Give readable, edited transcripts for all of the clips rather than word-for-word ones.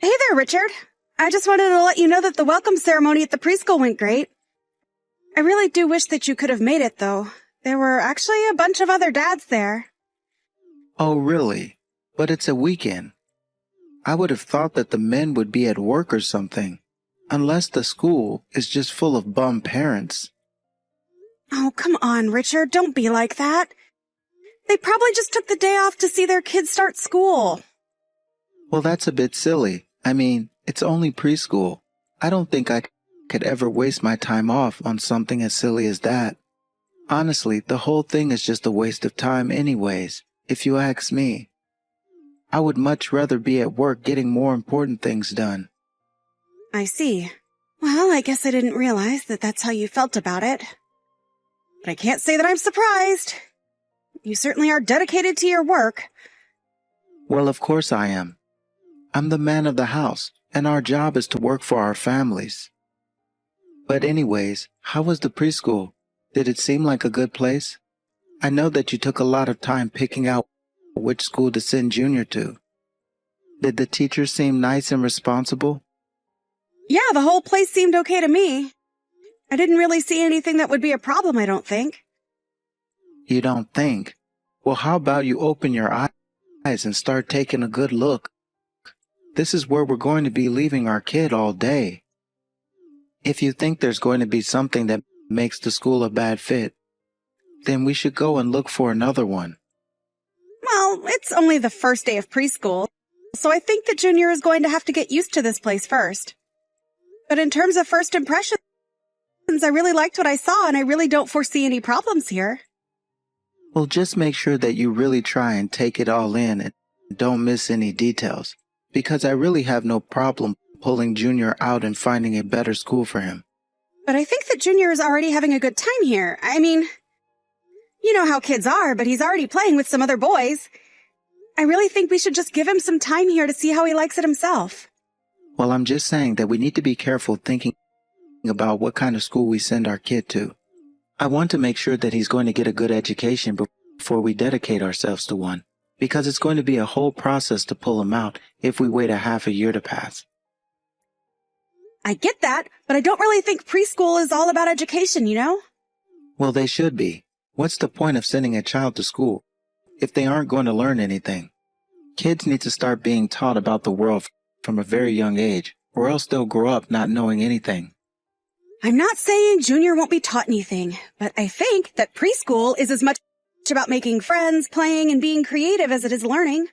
Hey there, Richard. I just wanted to let you know that the welcome ceremony at the preschool went great. I really do wish that you could have made it, though. There were actually a bunch of other dads there. Oh, really? But it's a weekend. I would have thought that the men would be at work or something, unless the school is just full of bum parents. Oh, come on, Richard. Don't be like that. They probably just took the day off to see their kids start school. Well, that's a bit silly. I mean, it's only preschool. I don't think I could ever waste my time off on something as silly as that. Honestly, the whole thing is just a waste of time anyways, if you ask me. I would much rather be at work getting more important things done. I see. Well, I guess I didn't realize that that's how you felt about it. But I can't say that I'm surprised. You certainly are dedicated to your work. Well, of course I am. I'm the man of the house, and our job is to work for our families. But anyways, how was the preschool? Did it seem like a good place? I know that you took a lot of time picking out which school to send Junior to. Did the teachers seem nice and responsible? Yeah, the whole place seemed okay to me. I didn't really see anything that would be a problem, I don't think. You don't think? Well, how about you open your eyes and start taking a good look? This is where we're going to be leaving our kid all day. If you think there's going to be something that makes the school a bad fit, then we should go and look for another one. Well, it's only the first day of preschool, so I think that Junior is going to have to get used to this place first. But in terms of first impressions, I really liked what I saw, and I really don't foresee any problems here. Well, just make sure that you really try and take it all in and don't miss any details, because I really have no problem pulling Junior out and finding a better school for him. But I think that Junior is already having a good time here. I mean, you know how kids are, but he's already playing with some other boys. I really think we should just give him some time here to see how he likes it himself. Well, I'm just saying that we need to be careful thinking about what kind of school we send our kid to. I want to make sure that he's going to get a good education before we dedicate ourselves to one, because it's going to be a whole process to pull him out if we wait a half a year to pass. I get that, but I don't really think preschool is all about education, you know? Well, they should be. What's the point of sending a child to school if they aren't going to learn anything? Kids need to start being taught about the world from a very young age, or else they'll grow up not knowing anything. I'm not saying Junior won't be taught anything, but I think that preschool is as much about making friends, playing, and being creative as it is learning.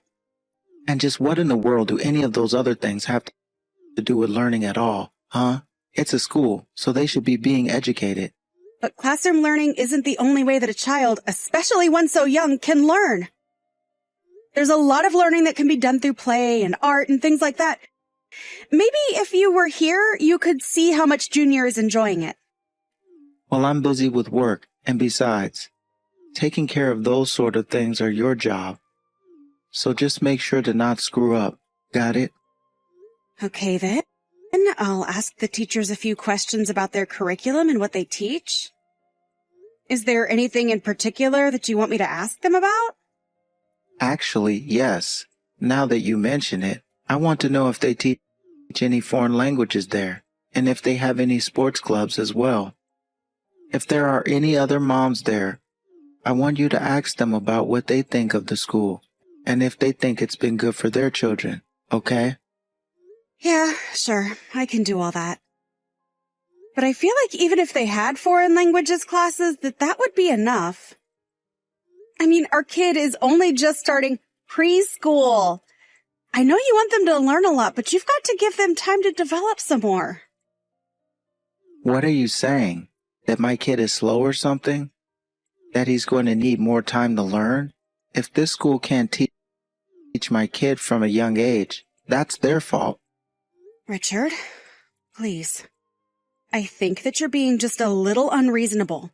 And just what in the world do any of those other things have to do with learning at all, huh? It's a school, so they should be being educated. But classroom learning isn't the only way that a child, especially one so young, can learn. There's a lot of learning that can be done through play and art and things like that. Maybe if you were here, you could see how much Junior is enjoying it. Well, I'm busy with work, and besides, taking care of those sort of things are your job. So just make sure to not screw up. Got it? Okay then. I'll ask the teachers a few questions about their curriculum and what they teach. Is there anything in particular that you want me to ask them about? Actually, yes. Now that you mention it, I want to know if they teach any foreign languages there, and if they have any sports clubs as well. If there are any other moms there, I want you to ask them about what they think of the school, and if they think it's been good for their children, okay? Yeah, sure, I can do all that. But I feel like even if they had foreign languages classes, that would be enough. I mean, our kid is only just starting preschool. I know you want them to learn a lot, but you've got to give them time to develop some more. What are you saying? That my kid is slow or something? That he's going to need more time to learn? If this school can't teach my kid from a young age, that's their fault. Richard, please. I think that you're being just a little unreasonable.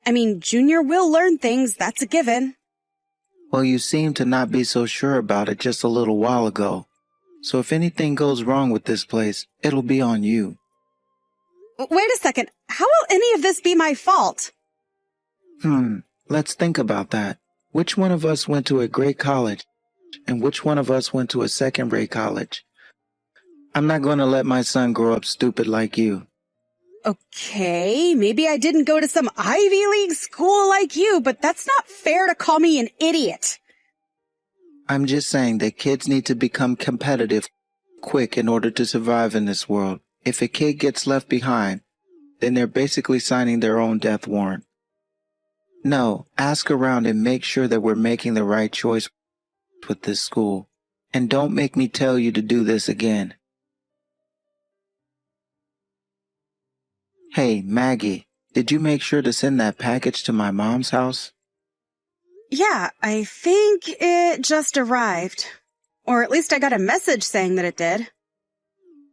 I mean, Junior will learn things, that's a given. Well, you seemed to not be so sure about it just a little while ago. So if anything goes wrong with this place, it'll be on you. Wait a second. How will any of this be my fault? Let's think about that. Which one of us went to a great college, and which one of us went to a second-rate college? I'm not going to let my son grow up stupid like you. Okay, maybe I didn't go to some Ivy League school like you, but that's not fair to call me an idiot. I'm just saying that kids need to become competitive quick in order to survive in this world. If a kid gets left behind, then they're basically signing their own death warrant. No, ask around and make sure that we're making the right choice with this school. And don't make me tell you to do this again. Hey, Maggie, did you make sure to send that package to my mom's house? Yeah, I think it just arrived. Or at least I got a message saying that it did.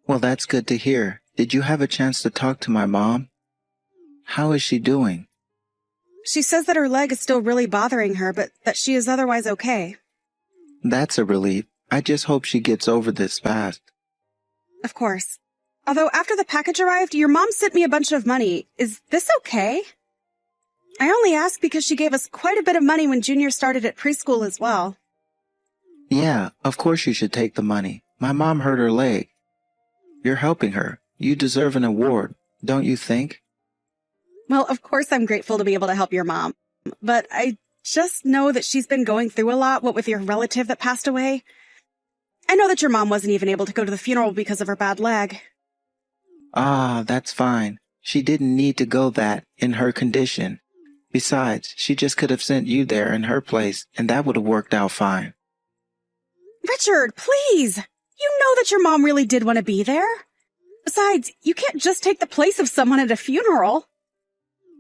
Well, that's good to hear. Did you have a chance to talk to my mom? How is she doing? She says that her leg is still really bothering her, but that she is otherwise okay. That's a relief. I just hope she gets over this fast. Of course. Although after the package arrived, your mom sent me a bunch of money. Is this okay? I only ask because she gave us quite a bit of money when Junior started at preschool as well. Yeah, of course you should take the money. My mom hurt her leg. You're helping her. You deserve an award, don't you think? Well, of course I'm grateful to be able to help your mom. But I just know that she's been going through a lot, what with your relative that passed away. I know that your mom wasn't even able to go to the funeral because of her bad leg. Ah, that's fine. She didn't need to go that in her condition. Besides, she just could have sent you there in her place, and that would have worked out fine. Richard, please! You know that your mom really did want to be there. Besides, you can't just take the place of someone at a funeral.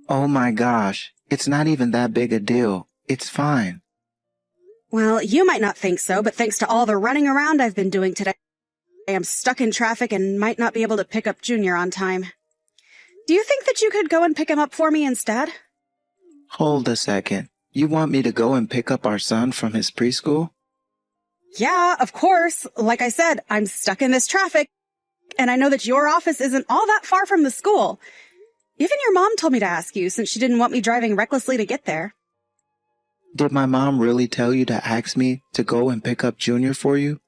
Oh my gosh, it's not even that big a deal. It's fine. Well, you might not think so, but thanks to all the running around I've been doing today, I am stuck in traffic and might not be able to pick up Junior on time. Do you think that you could go and pick him up for me instead? Hold a second. You want me to go and pick up our son from his preschool? Yeah, of course. Like I said, I'm stuck in this traffic, and I know that your office isn't all that far from the school. Even your mom told me to ask you since she didn't want me driving recklessly to get there. Did my mom really tell you to ask me to go and pick up Junior for you?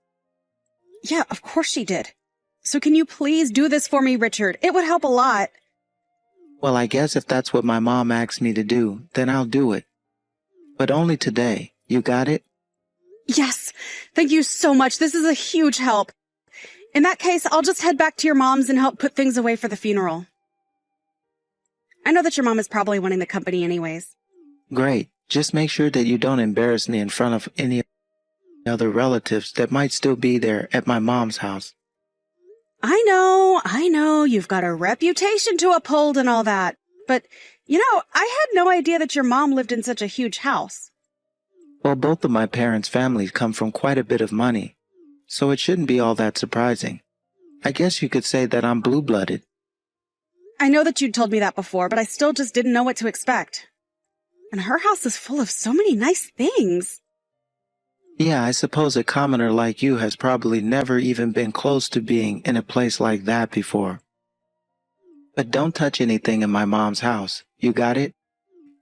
Yeah, of course she did. So can you please do this for me, Richard? It would help a lot. Well, I guess if that's what my mom asked me to do, then I'll do it. But only today. You got it? Yes. Thank you so much. This is a huge help. In that case, I'll just head back to your mom's and help put things away for the funeral. I know that your mom is probably wanting the company anyways. Great. Just make sure that you don't embarrass me in front of any other relatives that might still be there at my mom's house. I know, you've got a reputation to uphold and all that. But, I had no idea that your mom lived in such a huge house. Well, both of my parents' families come from quite a bit of money, so it shouldn't be all that surprising. I guess you could say that I'm blue-blooded. I know that you'd told me that before, but I still just didn't know what to expect. And her house is full of so many nice things. Yeah, I suppose a commoner like you has probably never even been close to being in a place like that before. But don't touch anything in my mom's house. You got it?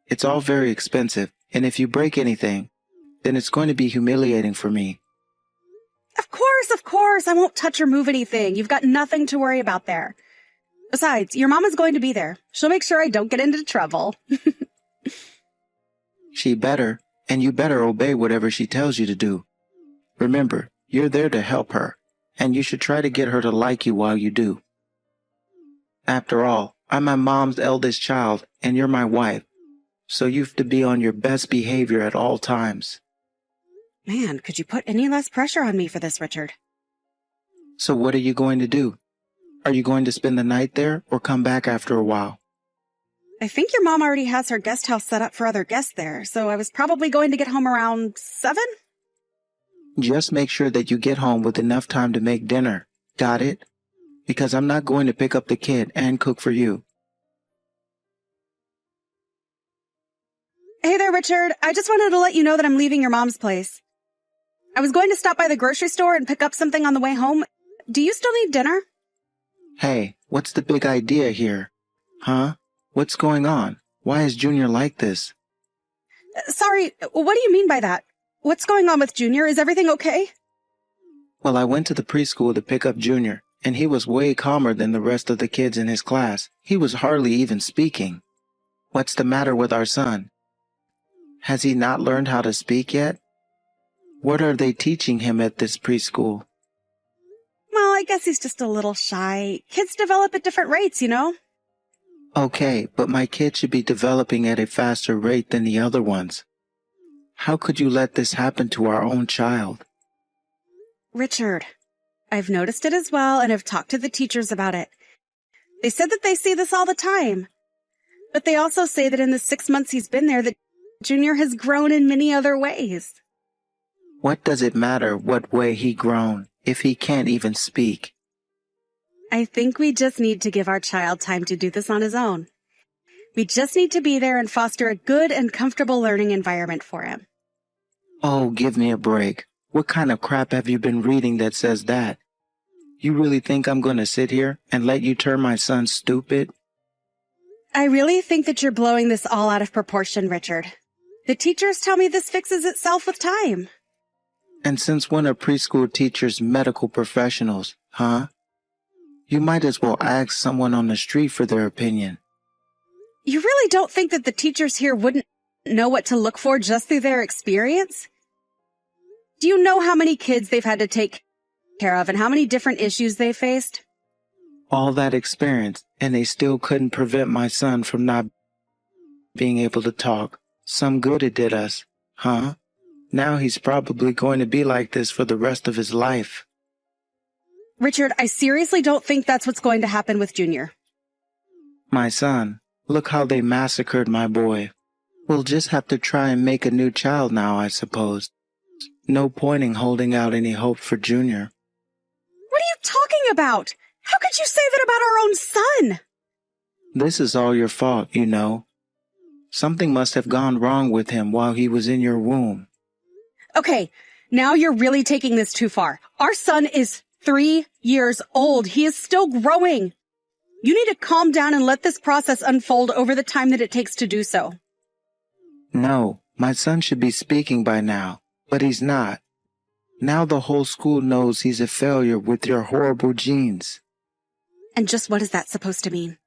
It's all very expensive, and if you break anything, then it's going to be humiliating for me. Of course, I won't touch or move anything. You've got nothing to worry about there. Besides, your mom is going to be there. She'll make sure I don't get into trouble. She better, and you better obey whatever she tells you to do. Remember, you're there to help her, and you should try to get her to like you while you do. After all, I'm my mom's eldest child, and you're my wife, so you have to be on your best behavior at all times. Man, could you put any less pressure on me for this, Richard? So what are you going to do? Are you going to spend the night there or come back after a while? I think your mom already has her guest house set up for other guests there, so I was probably going to get home around 7? Just make sure that you get home with enough time to make dinner. Got it? Because I'm not going to pick up the kid and cook for you. Hey there, Richard. I just wanted to let you know that I'm leaving your mom's place. I was going to stop by the grocery store and pick up something on the way home. Do you still need dinner? Hey, what's the big idea here? Huh? What's going on? Why is Junior like this? Sorry, what do you mean by that? What's going on with Junior? Is everything okay? Well, I went to the preschool to pick up Junior, and he was way calmer than the rest of the kids in his class. He was hardly even speaking. What's the matter with our son? Has he not learned how to speak yet? What are they teaching him at this preschool? Well, I guess he's just a little shy. Kids develop at different rates, you know? Okay, but my kid should be developing at a faster rate than the other ones. How could you let this happen to our own child? Richard, I've noticed it as well and have talked to the teachers about it. They said that they see this all the time. But they also say that in the 6 months he's been there, that Junior has grown in many other ways. What does it matter what way he grown if he can't even speak? I think we just need to give our child time to do this on his own. We just need to be there and foster a good and comfortable learning environment for him. Oh, give me a break. What kind of crap have you been reading that says that? You really think I'm going to sit here and let you turn my son stupid? I really think that you're blowing this all out of proportion, Richard. The teachers tell me this fixes itself with time. And since when are preschool teachers medical professionals, huh? You might as well ask someone on the street for their opinion. You really don't think that the teachers here wouldn't know what to look for just through their experience? Do you know how many kids they've had to take care of and how many different issues they faced? All that experience, and they still couldn't prevent my son from not being able to talk. Some good it did us, huh? Now he's probably going to be like this for the rest of his life. Richard, I seriously don't think that's what's going to happen with Junior. My son, look how they massacred my boy. We'll just have to try and make a new child now, I suppose. No point in holding out any hope for Junior. What are you talking about? How could you say that about our own son? This is all your fault, you know. Something must have gone wrong with him while he was in your womb. Okay, now you're really taking this too far. Our son is 3 years old. He is still growing. You need to calm down and let this process unfold over the time that it takes to do so. No, my son should be speaking by now, but he's not. Now the whole school knows he's a failure with your horrible genes. And just what is that supposed to mean?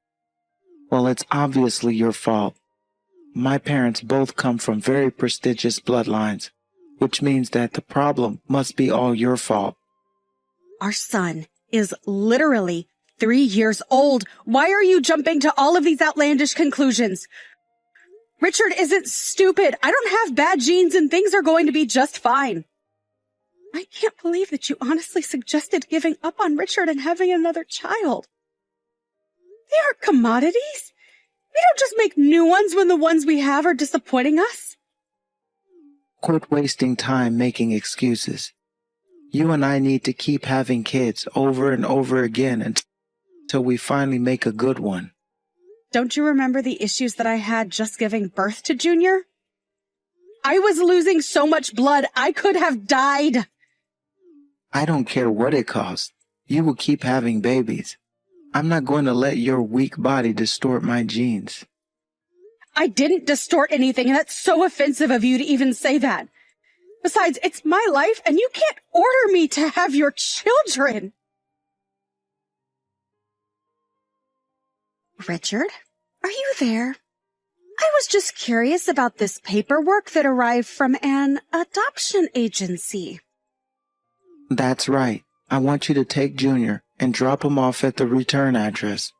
Well, it's obviously your fault. My parents both come from very prestigious bloodlines, which means that the problem must be all your fault. Our son is literally 3 years old. Why are you jumping to all of these outlandish conclusions? Richard isn't stupid. I don't have bad genes and things are going to be just fine. I can't believe that you honestly suggested giving up on Richard and having another child. They are commodities. We don't just make new ones when the ones we have are disappointing us. Quit wasting time making excuses. You and I need to keep having kids over and over again until we finally make a good one. Don't you remember the issues that I had just giving birth to Junior? I was losing so much blood, I could have died. I don't care what it costs. You will keep having babies. I'm not going to let your weak body distort my genes. I didn't distort anything, and that's so offensive of you to even say that. Besides, it's my life, and you can't order me to have your children. Richard, are you there? I was just curious about this paperwork that arrived from an adoption agency. That's right. I want you to take Junior and drop him off at the return address.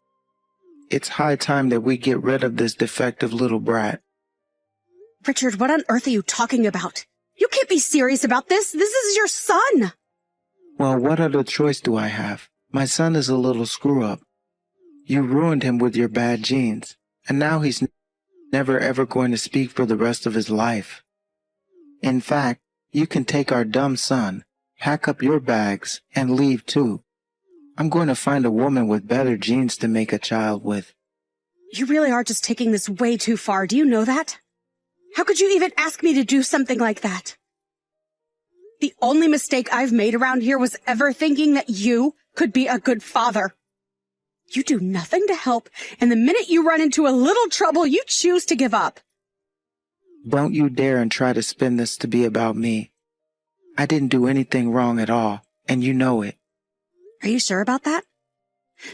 It's high time that we get rid of this defective little brat. Richard, what on earth are you talking about? You can't be serious about this. This is your son. Well, what other choice do I have? My son is a little screw-up. You ruined him with your bad genes, and now he's never ever going to speak for the rest of his life. In fact, you can take our dumb son, pack up your bags, and leave too. I'm going to find a woman with better genes to make a child with. You really are just taking this way too far. Do you know that? How could you even ask me to do something like that? The only mistake I've made around here was ever thinking that you could be a good father. You do nothing to help, and the minute you run into a little trouble, you choose to give up. Don't you dare and try to spin this to be about me. I didn't do anything wrong at all, and you know it. Are you sure about that?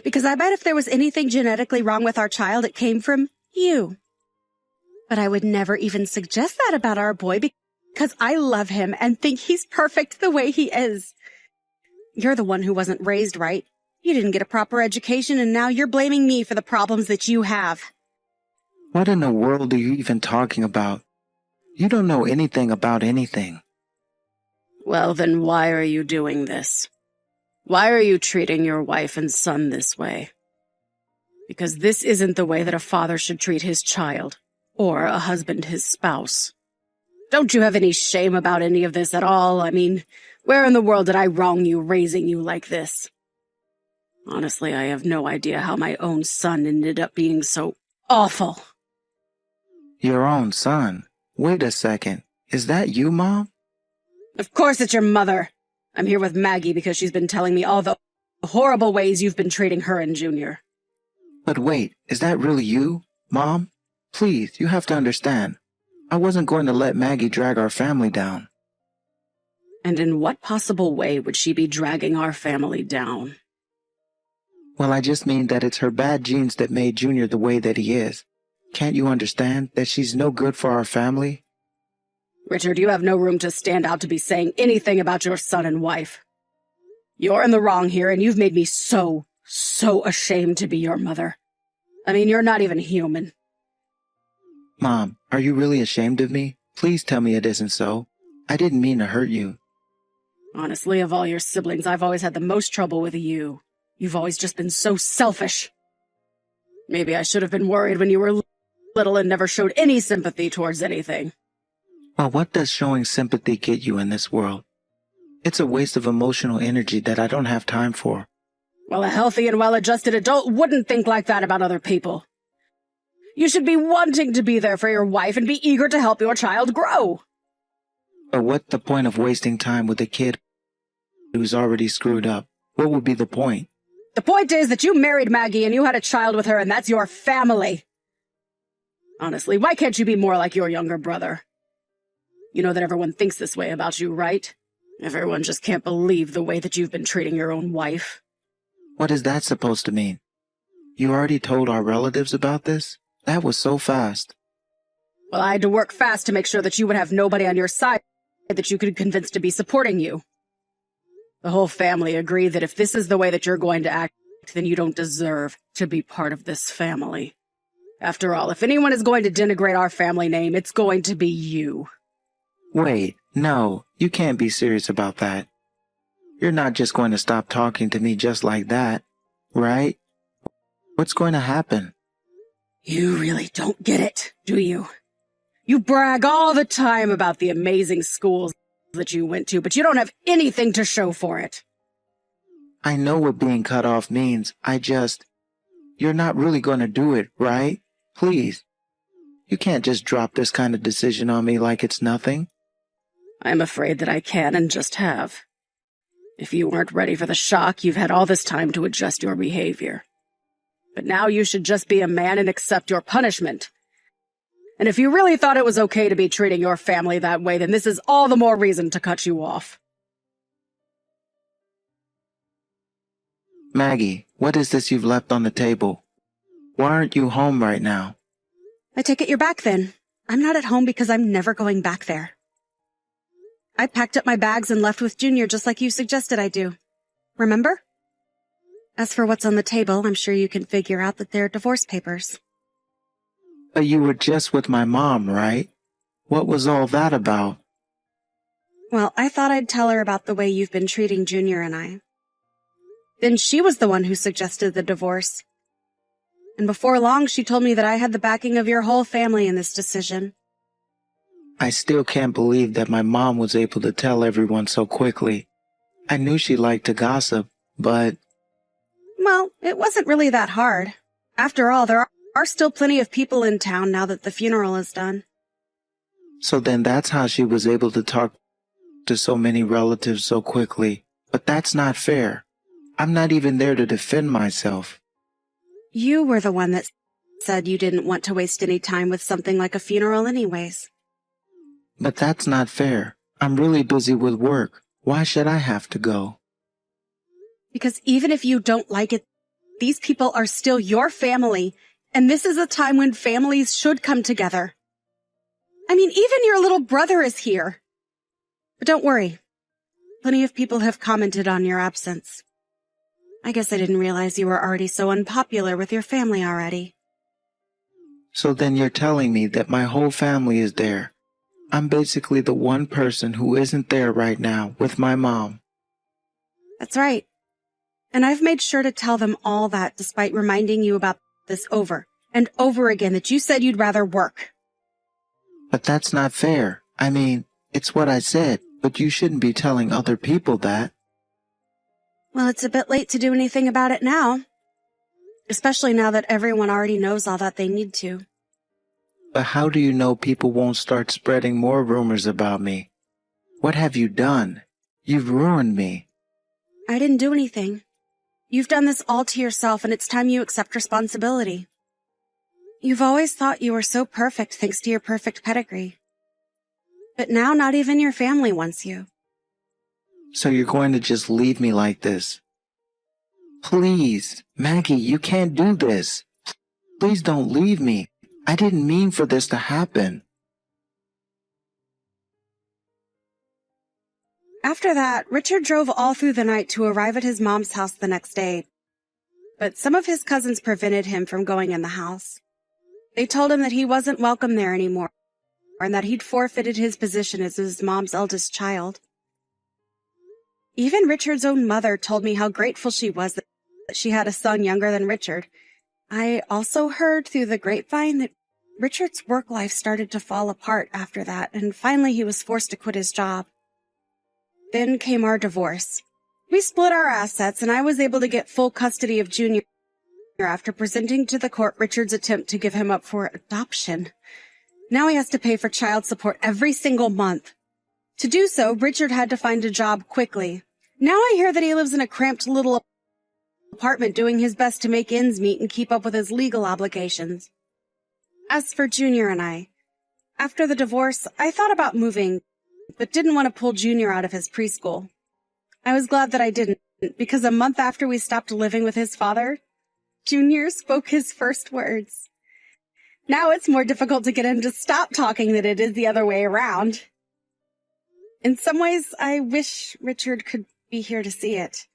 Because I bet if there was anything genetically wrong with our child, it came from you. But I would never even suggest that about our boy because I love him and think he's perfect the way he is. You're the one who wasn't raised right. You didn't get a proper education, and now you're blaming me for the problems that you have. What in the world are you even talking about? You don't know anything about anything. Well, then why are you doing this? Why are you treating your wife and son this way? Because this isn't the way that a father should treat his child, or a husband his spouse. Don't you have any shame about any of this at all? I mean, where in the world did I wrong you raising you like this? Honestly, I have no idea how my own son ended up being so awful. Your own son? Wait a second. Is that you, Mom? Of course it's your mother. I'm here with Maggie because she's been telling me all the horrible ways you've been treating her and Junior. But wait, is that really you, Mom? Please, you have to understand. I wasn't going to let Maggie drag our family down. And in what possible way would she be dragging our family down? Well, I just mean that it's her bad genes that made Junior the way that he is. Can't you understand that she's no good for our family? Richard, you have no room to stand out to be saying anything about your son and wife. You're in the wrong here, and you've made me so ashamed to be your mother. I mean, you're not even human. Mom, are you really ashamed of me? Please tell me it isn't so. I didn't mean to hurt you. Honestly, of all your siblings, I've always had the most trouble with you. You've always just been so selfish. Maybe I should have been worried when you were little and never showed any sympathy towards anything. Well, what does showing sympathy get you in this world? It's a waste of emotional energy that I don't have time for. Well, a healthy and well-adjusted adult wouldn't think like that about other people. You should be wanting to be there for your wife and be eager to help your child grow. But what's the point of wasting time with a kid who's already screwed up? What would be the point? The point is that you married Maggie and you had a child with her, and that's your family. Honestly, why can't you be more like your younger brother? You know that everyone thinks this way about you, right? Everyone just can't believe the way that you've been treating your own wife. What is that supposed to mean? You already told our relatives about this? That was so fast. Well, I had to work fast to make sure that you would have nobody on your side that you could convince to be supporting you. The whole family agreed that if this is the way that you're going to act, then you don't deserve to be part of this family. After all, if anyone is going to denigrate our family name, it's going to be you. Wait, no, you can't be serious about that. You're not just going to stop talking to me just like that, right? What's going to happen? You really don't get it, do you? You brag all the time about the amazing schools that you went to, but you don't have anything to show for it. I know what being cut off means. You're not really going to do it, right? Please. You can't just drop this kind of decision on me like it's nothing. I'm afraid that I can and just have. If you weren't ready for the shock, you've had all this time to adjust your behavior. But now you should just be a man and accept your punishment. And if you really thought it was okay to be treating your family that way, then this is all the more reason to cut you off. Maggie, what is this you've left on the table? Why aren't you home right now? I take it you're back then. I'm not at home because I'm never going back there. I packed up my bags and left with Junior just like you suggested I do. Remember? As for what's on the table, I'm sure you can figure out that they're divorce papers. But you were just with my mom, right? What was all that about? Well, I thought I'd tell her about the way you've been treating Junior and I. Then she was the one who suggested the divorce. And before long, she told me that I had the backing of your whole family in this decision. I still can't believe that my mom was able to tell everyone so quickly. I knew she liked to gossip, but... Well, it wasn't really that hard. After all, there are still plenty of people in town now that the funeral is done. So then that's how she was able to talk to so many relatives so quickly. But that's not fair. I'm not even there to defend myself. You were the one that said you didn't want to waste any time with something like a funeral anyways. But that's not fair. I'm really busy with work. Why should I have to go? Because even if you don't like it, these people are still your family, and this is a time when families should come together. I mean, even your little brother is here. But don't worry. Plenty of people have commented on your absence. I guess I didn't realize you were already so unpopular with your family already. So then you're telling me that my whole family is there. I'm basically the one person who isn't there right now with my mom. That's right. And I've made sure to tell them all that despite reminding you about this over and over again that you said you'd rather work. But that's not fair. I mean, it's what I said, but you shouldn't be telling other people that. Well, it's a bit late to do anything about it now. Especially now that everyone already knows all that they need to. But how do you know people won't start spreading more rumors about me? What have you done? You've ruined me. I didn't do anything. You've done this all to yourself, and it's time you accept responsibility. You've always thought you were so perfect thanks to your perfect pedigree. But now not even your family wants you. So you're going to just leave me like this? Please, Maggie, you can't do this. Please don't leave me. I didn't mean for this to happen. After that, Richard drove all through the night to arrive at his mom's house the next day. But some of his cousins prevented him from going in the house. They told him that he wasn't welcome there anymore, and that he'd forfeited his position as his mom's eldest child. Even Richard's own mother told me how grateful she was that she had a son younger than Richard. I also heard through the grapevine that Richard's work life started to fall apart after that, and finally he was forced to quit his job. Then came our divorce. We split our assets, and I was able to get full custody of Junior after presenting to the court Richard's attempt to give him up for adoption. Now he has to pay for child support every single month. To do so, Richard had to find a job quickly. Now I hear that he lives in a cramped little apartment doing his best to make ends meet and keep up with his legal obligations. As for Junior and I, after the divorce, I thought about moving, but didn't want to pull Junior out of his preschool. I was glad that I didn't, because a month after we stopped living with his father, Junior spoke his first words. Now it's more difficult to get him to stop talking than it is the other way around. In some ways, I wish Richard could be here to see it.